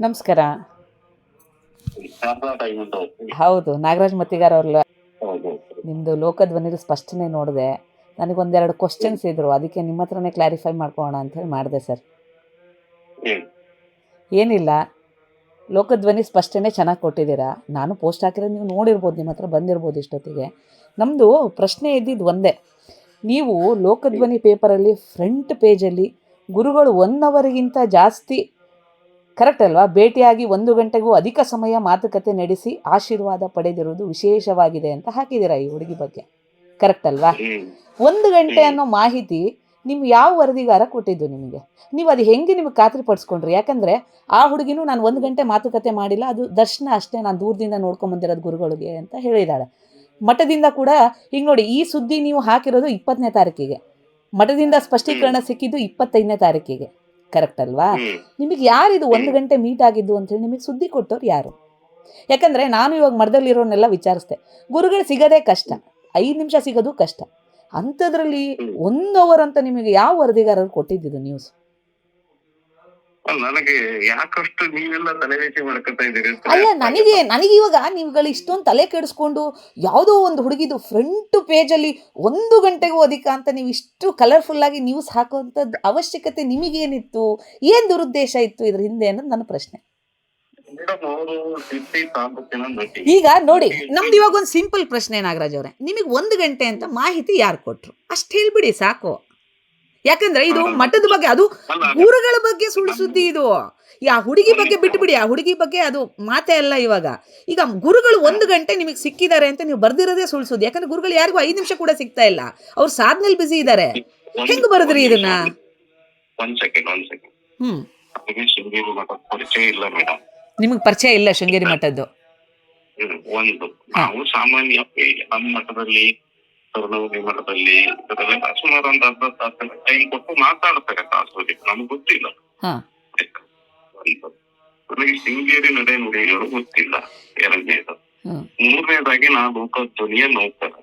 ನಮಸ್ಕಾರ. ಶಾರದಾ ಟೈಮಿಂದ ಹೌದು, ನಾಗರಾಜ್ ಮತ್ತಿಗಾರ್ ಅವ್ರಲ್ಲ. ಹೌದು. ನಿಮ್ಮದು ಲೋಕಧ್ವನಿದು ಸ್ಪಷ್ಟನೆ ನೋಡಿದೆ. ನನಗೊಂದೆರಡು ಕ್ವಶನ್ಸ್ ಇದ್ದರು, ಅದಕ್ಕೆ ನಿಮ್ಮ ಹತ್ರನೇ ಕ್ಲಾರಿಫೈ ಮಾಡ್ಕೊಳ್ಳೋಣ ಅಂಥೇಳಿ ಮಾಡಿದೆ ಸರ್. ಹ್ಮ್. ಏನಿಲ್ಲ, ಲೋಕಧ್ವನಿ ಸ್ಪಷ್ಟನೆ ಚೆನ್ನಾಗಿ ಕೊಟ್ಟಿದ್ದೀರಾ. ನಾನು ಪೋಸ್ಟ್ ಹಾಕಿರೋದು ನೀವು ನೋಡಿರ್ಬೋದು, ನಿಮ್ಮ ಹತ್ರ ಬಂದಿರ್ಬೋದು ಇಷ್ಟೊತ್ತಿಗೆ. ನಮ್ಮದು ಪ್ರಶ್ನೆ ಇದ್ದಿದ್ದು ಒಂದೇ. ನೀವು ಲೋಕಧ್ವನಿ ಪೇಪರಲ್ಲಿ ಫ್ರಂಟ್ ಪೇಜಲ್ಲಿ ಗುರುಗಳು 1 ಅವರ್ಗಿಂತ ಜಾಸ್ತಿ, ಕರೆಕ್ಟ್ ಅಲ್ವಾ, ಭೇಟಿಯಾಗಿ 1 ಗಂಟೆಗೂ ಅಧಿಕ ಸಮಯ ಮಾತುಕತೆ ನಡೆಸಿ ಆಶೀರ್ವಾದ ಪಡೆದಿರುವುದು ವಿಶೇಷವಾಗಿದೆ ಅಂತ ಹಾಕಿದ್ದೀರಾ ಈ ಹುಡುಗಿ ಬಗ್ಗೆ. ಕರೆಕ್ಟ್ ಅಲ್ವಾ? 1 ಗಂಟೆ ಅನ್ನೋ ಮಾಹಿತಿ ನಿಮ್ಗೆ ಯಾವ ವರದಿಗಾರ ಕೊಟ್ಟಿದ್ದು ನಿಮಗೆ? ನೀವು ಅದು ಹೆಂಗೆ ನಿಮಗೆ ಖಾತ್ರಿ ಪಡಿಸ್ಕೊಂಡ್ರಿ? ಯಾಕಂದರೆ ಆ ಹುಡುಗಿನೂ ನಾನು 1 ಗಂಟೆ ಮಾತುಕತೆ ಮಾಡಿಲ್ಲ, ಅದು ದರ್ಶನ ಅಷ್ಟೇ, ನಾನು ದೂರದಿಂದ ನೋಡ್ಕೊಂಬಂದಿರೋದು ಗುರುಗಳಿಗೆ ಅಂತ ಹೇಳಿದ್ದಾಳೆ. ಮಠದಿಂದ ಕೂಡ ಹಿಂಗೆ ನೋಡಿ, ಈ ಸುದ್ದಿ ನೀವು ಹಾಕಿರೋದು 20ನೇ ತಾರೀಕಿಗೆ, ಮಠದಿಂದ ಸ್ಪಷ್ಟೀಕರಣ ಸಿಕ್ಕಿದ್ದು 25ನೇ ತಾರೀಕಿಗೆ. ಕರೆಕ್ಟ್ ಅಲ್ವಾ? ನಿಮಗೆ ಯಾರಿದು 1 ಗಂಟೆ ಮೀಟ್ ಆಗಿದ್ದು ಅಂತೇಳಿ ನಿಮಗೆ ಸುದ್ದಿ ಕೊಟ್ಟವ್ರು ಯಾರು? ಯಾಕಂದರೆ ನಾನು ಇವಾಗ ಮಠದಲ್ಲಿರೋನೆಲ್ಲ ವಿಚಾರಿಸ್ದೆ. ಗುರುಗಳು ಸಿಗೋದೇ ಕಷ್ಟ, 5 ನಿಮಿಷ ಸಿಗೋದು ಕಷ್ಟ. ಅಂಥದ್ರಲ್ಲಿ 1 ಅವರ್ ಅಂತ ನಿಮಗೆ ಯಾವ ವರದಿಗಾರರು ಕೊಟ್ಟಿದ್ದು ನ್ಯೂಸ್? ನನಗೆ ಯಾಕಷ್ಟು ನೀವೆಲ್ಲ ತಲೆವೇಸಿ ಮಾಡ್ಕೊತಾ ಇದ್ದೀರಿ? ಅಲ್ಲ, ನನಗೆ ಇವಾಗ ನೀವುಗಳು ಇಷ್ಟೊಂದು ತಲೆ ಕೆಡಿಸ್ಕೊಂಡು ಯಾವುದೋ ಒಂದು ಹುಡುಗಿದು ಫ್ರಂಟ್ ಪೇಜಲ್ಲಿ 1 ಗಂಟೆಗೂ ಅಧಿಕ ಅಂತ ನೀವು ಇಷ್ಟು ಕಲರ್ಫುಲ್ಲಾಗಿ ನ್ಯೂಸ್ ಹಾಕುವಂಥದ್ದು ಅವಶ್ಯಕತೆ ನಿಮಗೇನಿತ್ತು? ಏನು ದುರುದ್ದೇಶ ಇತ್ತು ಇದ್ರ ಹಿಂದೆ ಅನ್ನೋದು ನನ್ನ ಪ್ರಶ್ನೆ. ಈಗ ನೋಡಿ, ನಮ್ದು ಇವಾಗ ಒಂದು ಸಿಂಪಲ್ ಪ್ರಶ್ನೆ ನಾಗರಾಜ್ ಅವರೇ, ನಿಮಗೆ 1 ಗಂಟೆ ಅಂತ ಮಾಹಿತಿ ಯಾರು ಕೊಟ್ಟರು ಅಷ್ಟು ಹೇಳ್ಬಿಡಿ ಸಾಕು. ಯಾಕಂದ್ರೆ ಇದು ಮಠದ ಬಗ್ಗೆ, ಅದು ಗುರುಗಳ ಬಗ್ಗೆ ಸುಳ್ಳು ಸುದ್ದಿ. ಇದು ಆ ಹುಡುಗಿ ಬಗ್ಗೆ ಬಿಟ್ಟುಬಿಡಿ, ಆ ಹುಡುಗಿ ಬಗ್ಗೆ ಅದು ಮಾತೇ ಅಲ್ಲ. ಇವಾಗ ಈಗ ಗುರುಗಳು 1 ಗಂಟೆ ನಿಮಗೆ ಸಿಕ್ಕಿದ್ದಾರೆ ಅಂತ ನೀವು ಬರ್ದಿರೋದೇ ಸುಳ್ಳು ಸುದ್ದಿ. ಯಾಕಂದ್ರೆ ಗುರುಗಳು ಯಾರಿಗೂ 5 ನಿಮಿಷ ಕೂಡ ಸಿಗ್ತಾ ಇಲ್ಲ, ಅವ್ರು ಸಾಧನೆಯಲ್ಲಿ ಬಿಸಿ ಇದ್ದಾರೆ. ಹೆಂಗ್ ಬರೆದ್ರಿ ಇದನ್ನ? ನಿಮಗೆ ಪರಿಚಯ ಇಲ್ಲ ಶೃಂಗೇರಿ ಮಠದ್ದು? ಒಂದು ನಾವು ಸಾಮಾನ್ಯ ನಮ್ಮ ಮಠದಲ್ಲಿ, ಮಠದಲ್ಲಿ ಸುಮಾರು ಒಂದು ಅರ್ಧ ತಾಸು ಟೈಮ್ ಕೊಟ್ಟು ಮಾತಾಡ್ತಾರೆ ತಾಸು, ನಮ್ಗೆ ಗೊತ್ತಿಲ್ಲ. ನನಗೆ ಶೃಂಗೇರಿ ನಡೆ ನುಡಿಗಳು ಗೊತ್ತಿಲ್ಲ. 2ನೇದು. 3ನೇದಾಗಿ ನಾನು ಲೋಕಧ್ವನಿಯ ನೌಕರ.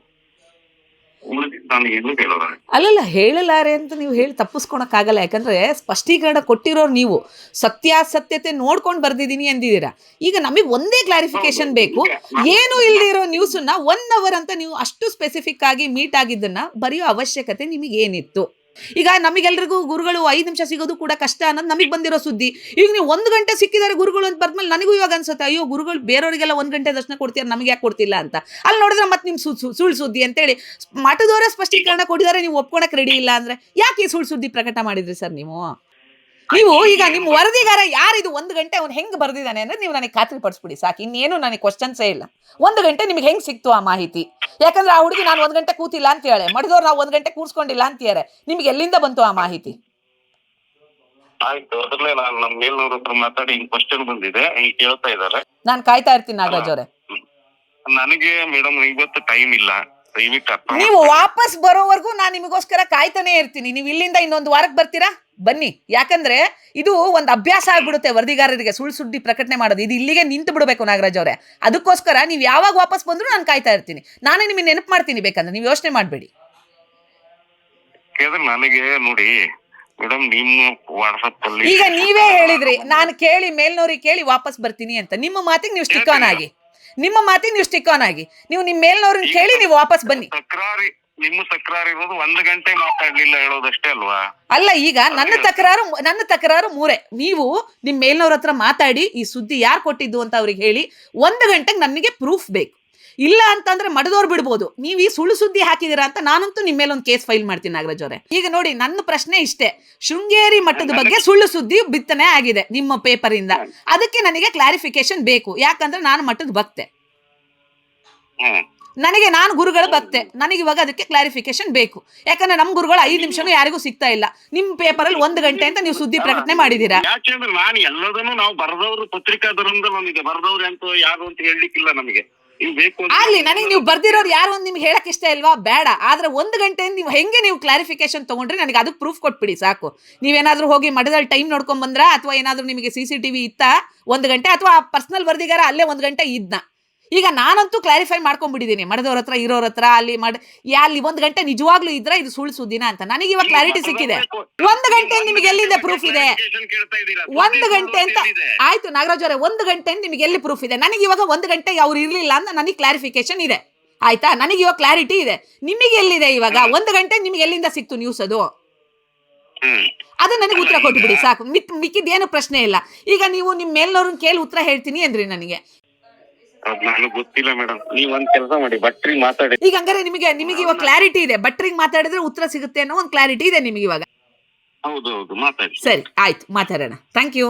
ನಾನು ಏನು ಹೇಳೋಣ? ಅಲ್ಲಲ್ಲ, ಹೇಳಲಾರೆ ಅಂತ ನೀವು ಹೇಳಿ ತಪ್ಪಿಸ್ಕೊಳಕ್ಕಾಗಲ್ಲ. ಯಾಕಂದ್ರೆ ಸ್ಪಷ್ಟೀಕರಣ ಕೊಟ್ಟಿರೋರು ನೀವು, ಸತ್ಯಾಸತ್ಯತೆ ನೋಡ್ಕೊಂಡು ಬರ್ದಿದ್ದೀನಿ ಅಂದಿದ್ದೀರಾ. ಈಗ ನಮಗೆ ಒಂದೇ ಕ್ಲಾರಿಫಿಕೇಶನ್ ಬೇಕು. ಏನು ಇಲ್ದಿರೋ ನ್ಯೂಸನ್ನ 1 ಅವರ್ ಅಂತ ನೀವು ಅಷ್ಟು ಸ್ಪೆಸಿಫಿಕ್ ಆಗಿ ಮೀಟ್ ಆಗಿದ್ದನ್ನ ಬರೆಯೋ ಅವಶ್ಯಕತೆ ನಿಮಗೆ ಏನಿತ್ತು? ಈಗ ನಮಗೆಲ್ರಿಗೂ ಗುರುಗಳು 5 ನಿಮಿಷ ಸಿಗೋದು ಕೂಡ ಕಷ್ಟ ಅನ್ನೋದು ನಮಗೆ ಬಂದಿರೋ ಸುದ್ದಿ. ಈಗ ನೀವು 1 ಗಂಟೆ ಸಿಕ್ಕಿದ್ದಾರೆ ಗುರುಗಳು ಅಂತ ಬರ್ದ್ಮೇಲೆ ನನಗೂ ಇವಾಗ ಅನ್ಸುತ್ತೆ, ಅಯ್ಯೋ ಗುರುಗಳು ಬೇರೆಯವರಿಗೆಲ್ಲ 1 ಗಂಟೆ ದರ್ಶನ ಕೊಡ್ತೀರ, ನಮಗೆ ಯಾಕೆ ಕೊಡ್ತಿಲ್ಲ ಅಂತ. ಅಲ್ಲಿ ನೋಡಿದ್ರೆ ಮತ್ತೆ ನಿಮ್ಮ ಸುಳ್ಳು ಸುದ್ದಿ ಅಂತೇಳಿ ಮಠದವರೇ ಸ್ಪಷ್ಟೀಕರಣ ಕೊಟ್ಟಿದ್ದಾರೆ, ನೀವು ಒಪ್ಕೊಳಕ್ಕೆ ರೆಡಿ ಇಲ್ಲ ಅಂದ್ರೆ ಯಾಕೆ ಈ ಸುಳ್ಳು ಸುದ್ದಿ ಪ್ರಕಟ ಮಾಡಿದ್ರಿ ಸರ್ ನೀವು? ಈಗ ನಿಮ್ಮ ವರದಿಗಾರ ಯಾರಿದು 1 ಗಂಟೆ ಅವ್ನು ಹೆಂಗೆ ಬರ್ದಿದ್ದಾನೆ ಅಂದ್ರೆ ನೀವು ನನಗೆ ಖಾತ್ರಿ ಪಡಿಸ್ಬಿಡಿ ಸಾಕು. ಇನ್ನೇನು ನನಗೆ ಕ್ವಶನ್ಸೇ ಇಲ್ಲ. 1 ಗಂಟೆ ನಿಮಗೆ ಹೆಂಗೆ ಸಿಕ್ತು ಆ ಮಾಹಿತಿ? ಯಾಕಂದ್ರೆ ಆ ಹುಡುಗಿ ನಾನು 1 ಗಂಟೆ ಕೂತಿಲ್ಲ ಅಂತ ಹೇಳಿ, ಮಠದವ್ರು ನಾವು 1 ಗಂಟೆ ಕೂರ್ಸ್ಕೊಂಡಿಲ್ಲ ಅಂತ ಹೇಳಿ, ನಿಮ್ಗೆ ಎಲ್ಲಿಂದ ಬಂತು ಆ ಮಾಹಿತಿ? ಆಯ್ತು, ಅದ್ರಲ್ಲೇ ನಾನು ನಮ್ಮ ಮೇಲ್ನವ್ರ ಹತ್ರ ಮಾತಾಡಿ ಕ್ವಶನ್ ಬಂದಿದೆ, ಹಿಂಗ್ ಕೇಳ್ತಾ ಇದಾರೆ. ನಾನು ಕಾಯ್ತಾ ಇರ್ತೀನಿ ನಾಗರಾಜ್ ಅವರೇ. ನನಗೆ ಮೇಡಮ್ ಇವತ್ತು ಟೈಮ್ ಇಲ್ಲ, ನೀವು ವಾಪಸ್ ಬರೋವರೆಗೂ ನಾನು ನಿಮಗೋಸ್ಕರ ಕಾಯ್ತಾನೆ ಇರ್ತೀನಿ. ನೀವು ಇಲ್ಲಿಂದ ಇನ್ನೊಂದು ವಾರಕ್ಕೆ ಬರ್ತೀರಾ? ಬನ್ನಿ. ಯಾಕಂದ್ರೆ ಇದು ಒಂದು ಅಭ್ಯಾಸ ಆಗ್ಬಿಡುತ್ತೆ ವರದಿಗಾರರಿಗೆ ಸುಳ್ಳು ಸುದ್ದಿ ಪ್ರಕಟಣೆ ಮಾಡೋದು. ಇದು ಇಲ್ಲಿಗೆ ನಿಂತು ಬಿಡಬೇಕು ನಾಗರಾಜ್ ಅವರೇ. ಅದಕ್ಕೋಸ್ಕರ ನೀವು ಯಾವಾಗ ವಾಪಸ್ ಬಂದ್ರು ನಾನು ಕಾಯ್ತಾ ಇರ್ತೀನಿ. ನಾನೇ ನಿಮಗೆ ನೆನಪು ಮಾಡ್ತೀನಿ, ಬೇಕಂದ್ರೆ ನೀವು ಯೋಚನೆ ಮಾಡಬೇಡಿ. ನನಗೆ ನೋಡಿ ಮೇಡಮ್, ನಿಮ್ಮ ವಾಟ್ಸಪ್ ಅಲ್ಲಿ ಈಗ ನೀವೇ ಹೇಳಿದ್ರಿ, ನಾನು ಕೇಳಿ ಮೇಲ್ನವ್ರಿಗೆ ಕೇಳಿ ವಾಪಸ್ ಬರ್ತೀನಿ ಅಂತ. ನಿಮ್ಮ ಮಾತಿಗೆ ನೀವು ಸ್ಟಿಕ್ ಆನ್ ಆಗಿ, ನಿಮ್ಮ ನೀವು ನಿಮ್ಮ ಮೇಲ್ನವ್ರನ್ನ ಕೇಳಿ ನೀವು ವಾಪಸ್ ಬನ್ನಿ. ನಿಮ್ಮ ತಕರಾರು ಇರೋದು 1 ಗಂಟೆ ಮಾತಾಡ್ಲಿಲ್ಲ ಹೇಳೋದಷ್ಟೇ ಅಲ್ವಾ? ಅಲ್ಲ, ಈಗ ನನ್ನ ತಕರಾರು 3. ನೀವು ನಿಮ್ಮ ಮೇಲ್ನವ್ರ ಹತ್ರ ಮಾತಾಡಿ ಈ ಸುದ್ದಿ ಯಾರು ಕೊಟ್ಟಿದ್ದು ಅಂತ ಅವ್ರಿಗೆ ಹೇಳಿ 1 ಗಂಟೆಗೆ ನನಗೆ ಪ್ರೂಫ್ ಬೇಕು. ಇಲ್ಲ ಅಂತಂದ್ರೆ ಮಡದವ್ರು ಬಿಡ್ಬೋದು. ನೀವು ಈ ಸುಳ್ಳು ಸುದ್ದಿ ಹಾಕಿದ್ದೀರಾ ಅಂತ ನಾನಂತೂ ನಿಮ್ಮ ಮೇಲೆ ಒಂದು ಕೇಸ್ ಫೈಲ್ ಮಾಡ್ತೀನಿ ನಾಗರಾಜ್ ಅವರೇ. ಈಗ ನೋಡಿ, ನನ್ನ ಪ್ರಶ್ನೆ ಇಷ್ಟೇ, ಶೃಂಗೇರಿ ಮಠದ ಬಗ್ಗೆ ಸುಳ್ಳು ಸುದ್ದಿ ಬಿತ್ತನೆ ಆಗಿದೆ ನಿಮ್ಮ ಪೇಪರ್ ಇಂದ. ಅದಕ್ಕೆ ನನಗೆ ಕ್ಲಾರಿಫಿಕೇಶನ್ ಬೇಕು. ಯಾಕಂದ್ರೆ ನಾನು ಮಠದ ಭಕ್ತೆ, ನಾನು ಗುರುಗಳ ಭಕ್ತೆ. ನನಗೆ ಇವಾಗ ಅದಕ್ಕೆ ಕ್ಲಾರಿಫಿಕೇಶನ್ ಬೇಕು. ಯಾಕಂದ್ರೆ ನಮ್ಮ ಗುರುಗಳು 5 ನಿಮಿಷನೂ ಯಾರಿಗೂ ಸಿಗ್ತಾ ಇಲ್ಲ. ನಿಮ್ಮ ಪೇಪರಲ್ಲಿ 1 ಗಂಟೆ ಅಂತ ನೀವು ಸುದ್ದಿ ಪ್ರಕಟಣೆ ಮಾಡಿದ್ದೀರಾ. ಯಾಕೆಂದ್ರೆ ನಾನು ಎಲ್ಲದನ್ನು ನಾವು ಬರೆದವರು ಪತ್ರಿಕಾದವರಿಂದ ನಮಗೆ ಬರೆದವ್ರು ಅಂತ ಯಾರು ಅಂತ ಹೇಳಲಿಕ್ಕಿಲ್ಲ. ನಮಗೆ ಆಗ್ಲಿ, ನನಗೆ ನೀವು ಬರ್ದಿರೋರು ಯಾರು ಅಂತ ನಿಮ್ಗೆ ಹೇಳಕ್ ಇಷ್ಟ ಇಲ್ವಾ? ಬೇಡ. ಆದ್ರೆ 1 ಗಂಟೆ ನೀವು ಹೆಂಗೆ ನೀವು ಕ್ಲಾರಿಫಿಕೇಶನ್ ತಗೊಂಡ್ರೆ ನನಗೆ ಅದಕ್ಕೆ ಪ್ರೂಫ್ ಕೊಟ್ಬಿಡಿ ಸಾಕು. ನೀವೇನಾದ್ರೂ ಹೋಗಿ ಮಠದಲ್ಲಿ ಟೈಮ್ ನೋಡ್ಕೊಂಡ್ ಬಂದ್ರಾ, ಅಥವಾ ಏನಾದ್ರೂ ನಿಮಗೆ CCTV ಇತ್ತಾ 1 ಗಂಟೆ, ಅಥವಾ ಪರ್ಸನಲ್ ವರದಿಗಾರ ಅಲ್ಲೇ 1 ಗಂಟೆ ಇದ್ನ? ಈಗ ನಾನಂತೂ ಕ್ಲಾರಿಫೈ ಮಾಡ್ಕೊಂಡ್ಬಿಟ್ಟಿದ್ದೀನಿ ಮಡದವ್ರ ಹತ್ರ ಇರೋರ ಹತ್ರ ಅಲ್ಲಿ ಅಲ್ಲಿ 1 ಗಂಟೆ ನಿಜವಾಗ್ಲೂ ಇದ್ರೆ ಇದು ಸುಳ್ಳು ಸುದ್ದಿನ ಅಂತ. ನನಗೆ ಇವಾಗ ಕ್ಲಾರಿಟಿ ಸಿಕ್ಕಿದೆ. 1 ಗಂಟೆ ನಿಮಗೆ ಎಲ್ಲಿಂದ ಪ್ರೂಫ್ ಇದೆ? 1 ಗಂಟೆ ಅಂತ ಆಯ್ತು ನಾಗರಾಜ್ ಅವರೇ, 1 ಗಂಟೆ ನಿಮಗೆ ಎಲ್ಲಿ ಪ್ರೂಫ್ ಇದೆ? ನನಗೆ ಇವಾಗ 1 ಗಂಟೆ ಅವ್ರು ಇರ್ಲಿಲ್ಲ ಅಂತ ನನಗೆ ಕ್ಲಾರಿಫಿಕೇಶನ್ ಇದೆ, ಆಯ್ತಾ? ನನಗೆ ಇವಾಗ ಕ್ಲಾರಿಟಿ ಇದೆ. ನಿಮಗೆ ಎಲ್ಲಿದೆ ಇವಾಗ? 1 ಗಂಟೆ ನಿಮ್ಗೆ ಎಲ್ಲಿಂದ ಸಿಕ್ತು ನ್ಯೂಸ್? ಅದು ನನಗೆ ಉತ್ತರ ಕೊಟ್ಬಿಡಿ ಸಾಕು, ಮಿಕ್ಕಿದ್ದೇನು ಪ್ರಶ್ನೆ ಇಲ್ಲ. ಈಗ ನೀವು ನಿಮ್ಮ ಮೇಲ್ನವ್ರನ್ನ ಕೇಳಿ ಉತ್ತರ ಹೇಳ್ತೀನಿ ಅಂದ್ರಿ ನನಗೆ. ನನಗೆ ಗೊತ್ತಿಲ್ಲ ಮೇಡಮ್, ನೀವ್ ಒಂದ್ ಕೆಲಸ ಮಾಡಿ, ಭಟ್ರಿಗೆ ಮಾತಾಡಿ. ಈಗ ಹಂಗಾರೆ ನಿಮಗೆ ಇವಾಗ ಕ್ಲಾರಿಟಿ ಇದೆ, ಭಟ್ರಿಗೆ ಮಾತಾಡಿದ್ರೆ ಉತ್ತರ ಸಿಗುತ್ತೆ ಅನ್ನೋ ಒಂದು ಕ್ಲಾರಿಟಿ ಇದೆ ನಿಮಗೆ ಇವಾಗ. ಹೌದು ಮಾತಾಡಿ. ಸರಿ ಆಯ್ತು, ಮಾತಾಡೋಣ. Thank you.